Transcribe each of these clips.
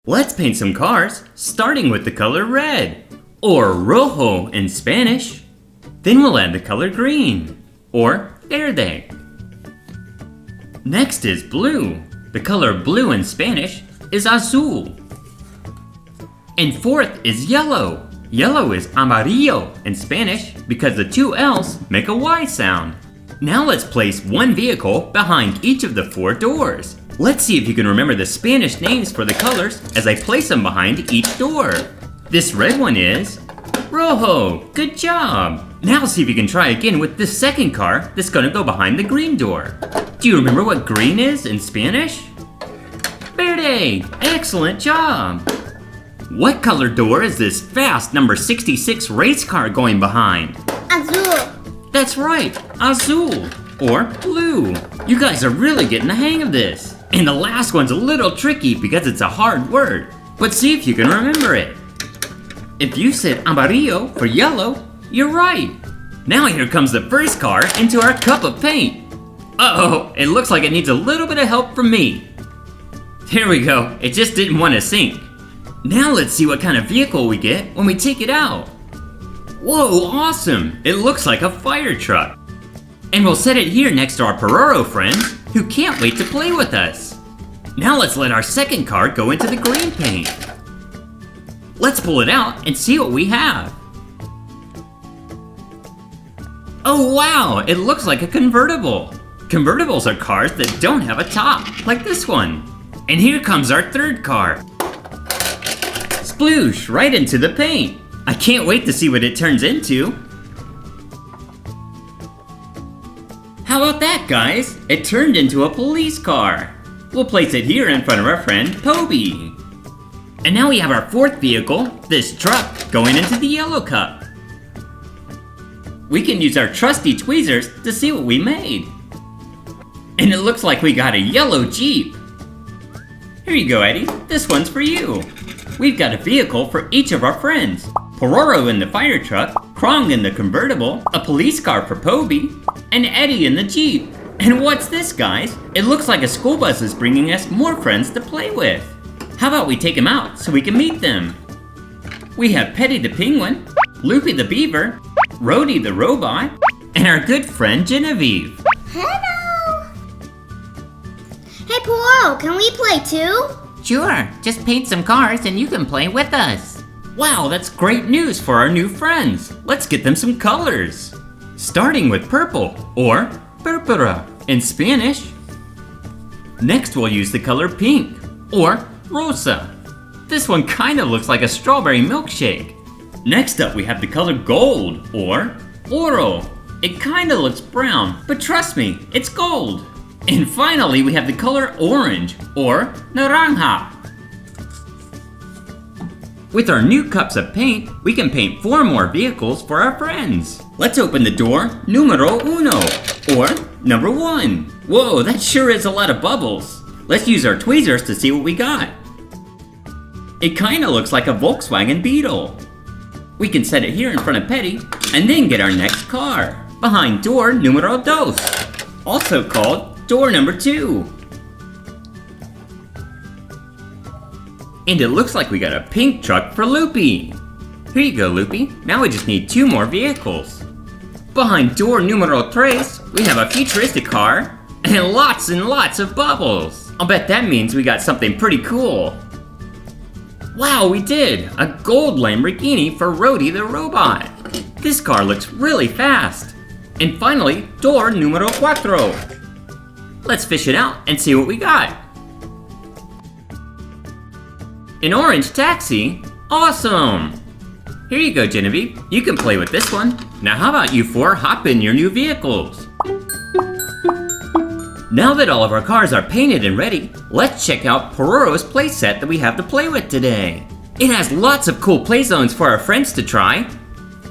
Let's paint some cars, starting with the color red, or rojo in Spanish. Then we'll add the color green, or verde. Next is blue. The color blue in Spanish is azul. And fourth is yellow. Yellow is amarillo in Spanish because the two L's make a Y sound. Now let's place one vehicle behind each of the four doors. Let's see if you can remember the Spanish names for the colors as I place them behind each door. This red one is rojo. Good job. Now see if you can try again with the second car that's gonna go behind the green door. Do you remember what green is in Spanish? Verde. Excellent job. What color door is this fast number 66 race car going behind? Azul. That's right, azul, or blue. You guys are really getting the hang of this. And the last one's a little tricky because it's a hard word, but see if you can remember it. If you said amarillo for yellow, you're right. Now here comes the first car into our cup of paint. Uh-oh, it looks like it needs a little bit of help from me. There we go, it just didn't want to sink. Now let's see what kind of vehicle we get when we take it out. Whoa, awesome! It looks like a fire truck. And we'll set it here next to our Pororo friends who can't wait to play with us. Now let's let our second car go into the green paint. Let's pull it out and see what we have. Oh wow, it looks like a convertible. Convertibles are cars that don't have a top, like this one. And here comes our third car. Sploosh, right into the paint. I can't wait to see what it turns into. How about that, guys? It turned into a police car. We'll place it here in front of our friend Toby. And now we have our fourth vehicle, this truck, going into the yellow cup. We can use our trusty tweezers to see what we made. And it looks like we got a yellow Jeep. Here you go, Eddie. This one's for you. We've got a vehicle for each of our friends. Pororo in the fire truck, Krong in the convertible, a police car for Poby, and Eddie in the Jeep. And what's this, guys? It looks like a school bus is bringing us more friends to play with. How about we take them out so we can meet them? We have Petty the penguin, Loopy the beaver, Rhodey the robot, and our good friend Genevieve. Hello. Hey, Pororo, can we play too? Sure, just paint some cars and you can play with us. Wow, that's great news for our new friends. Let's get them some colors. Starting with purple, or purpura in Spanish. Next we'll use the color pink, or rosa. This one kind of looks like a strawberry milkshake. Next up we have the color gold, or oro. It kind of looks brown, but trust me, it's gold. And finally we have the color orange, or naranja. With our new cups of paint, we can paint 4 more vehicles for our friends. Let's open the door numero uno, or number 1. Whoa, that sure is a lot of bubbles. Let's use our tweezers to see what we got. It kinda looks like a Volkswagen Beetle. We can set it here in front of Petty, and then get our next car, behind door numero dos, also called door number 2. And it looks like we got a pink truck for Loopy. Here you go, Loopy. Now we just need 2 more vehicles. Behind door numero tres, we have a futuristic car and lots of bubbles. I'll bet that means we got something pretty cool. Wow, we did! A gold Lamborghini for Rhodey the robot. This car looks really fast. And finally, door numero cuatro. Let's fish it out and see what we got. An orange taxi? Awesome! Here you go, Genevieve. You can play with this one. Now how about you 4 hop in your new vehicles? Now that all of our cars are painted and ready, let's check out Pororo's playset that we have to play with today. It has lots of cool play zones for our friends to try,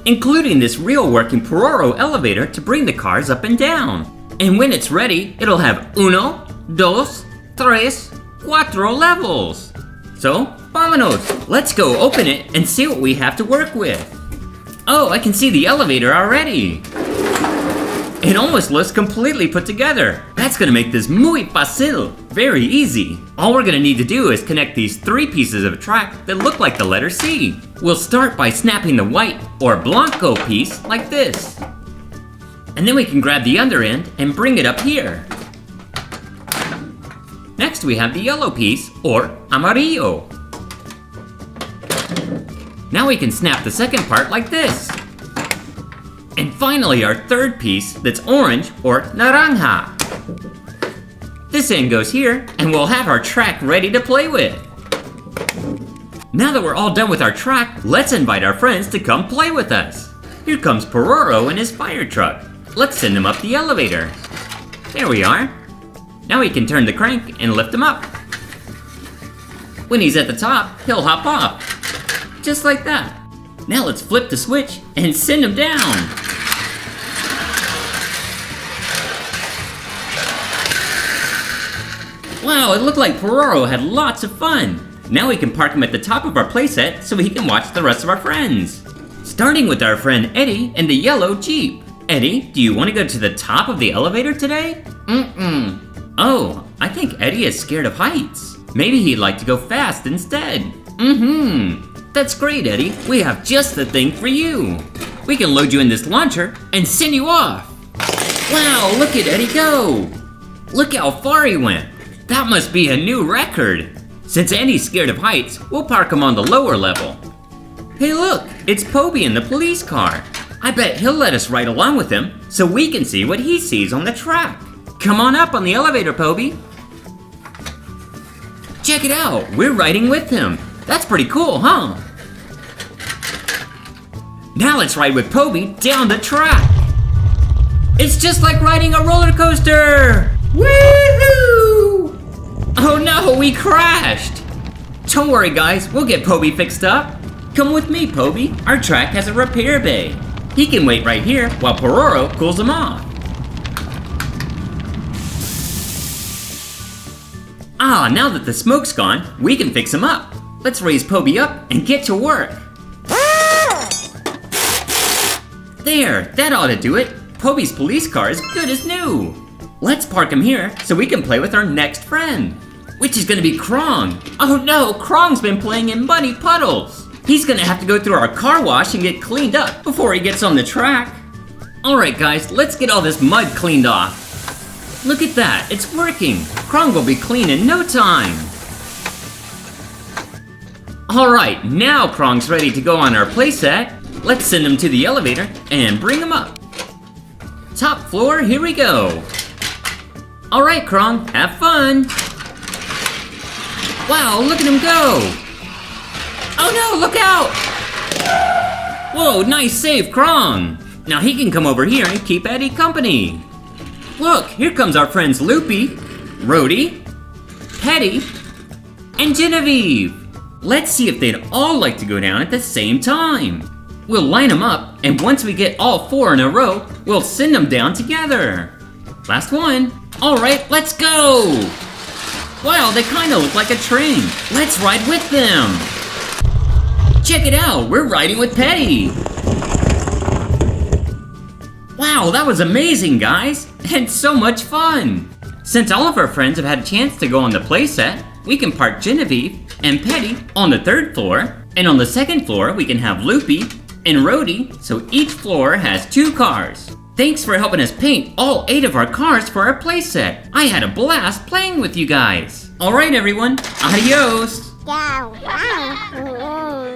including this real working Pororo elevator to bring the cars up and down. And when it's ready, it'll have uno, dos, tres, cuatro levels. So, vámonos! Let's go open it and see what we have to work with. Oh, I can see the elevator already. It almost looks completely put together. That's gonna make this muy fácil. Very easy. All we're gonna need to do is connect these 3 pieces of track that look like the letter C. We'll start by snapping the white or blanco piece like this. And then we can grab the other end and bring it up here. Next we have the yellow piece or amarillo. Now we can snap the second part like this. And finally our third piece that's orange or naranja. This end goes here, and we'll have our track ready to play with. Now that we're all done with our track, let's invite our friends to come play with us. Here comes Pororo in his fire truck. Let's send him up the elevator. There we are. Now we can turn the crank and lift him up. When he's at the top, he'll hop off. Just like that. Now let's flip the switch and send him down. Wow, it looked like Pororo had lots of fun. Now we can park him at the top of our playset so he can watch the rest of our friends. Starting with our friend Eddie in the yellow Jeep. Eddie, do you want to go to the top of the elevator today? Oh, I think Eddie is scared of heights. Maybe he'd like to go fast instead. That's great, Eddie. We have just the thing for you. We can load you in this launcher and send you off. Wow, look at Eddie go. Look how far he went. That must be a new record. Since Eddie's scared of heights, we'll park him on the lower level. Hey look, it's Poby in the police car. I bet he'll let us ride along with him so we can see what he sees on the track. Come on up on the elevator, Poby. Check it out, we're riding with him. That's pretty cool, huh? Now let's ride with Poby down the track. It's just like riding a roller coaster. Woohoo! Oh no, we crashed! Don't worry guys, we'll get Poby fixed up. Come with me, Poby. Our track has a repair bay. He can wait right here while Pororo cools him off. Ah, now that the smoke's gone, we can fix him up. Let's raise Poby up and get to work. There, that ought to do it. Poby's police car is good as new. Let's park him here so we can play with our next friend, which is gonna be Krong. Oh no, Krong's been playing in muddy puddles. He's gonna have to go through our car wash and get cleaned up before he gets on the track. All right guys, let's get all this mud cleaned off. Look at that, it's working. Krong will be clean in no time. All right, now Krong's ready to go on our playset. Let's send him to the elevator and bring him up. Top floor, here we go. All right, Krong, have fun. Wow, look at him go. Oh no, look out. Whoa, nice save, Krong. Now he can come over here and keep Eddie company. Look, here comes our friends Loopy, Rhodey, Petty, and Genevieve. Let's see if they'd all like to go down at the same time. We'll line them up, and once we get all 4 in a row, we'll send them down together. Last one. All right, let's go. Wow, they kind of look like a train. Let's ride with them. Check it out, we're riding with Petty. Wow, that was amazing, guys, and so much fun. Since all of our friends have had a chance to go on the playset, we can park Genevieve and Petty on the 3rd floor, and on the 2nd floor we can have Loopy and Rhodey, so each floor has 2 cars. Thanks for helping us paint all 8 of our cars for our playset. I had a blast playing with you guys. All right, everyone, adios. Yeah, wow.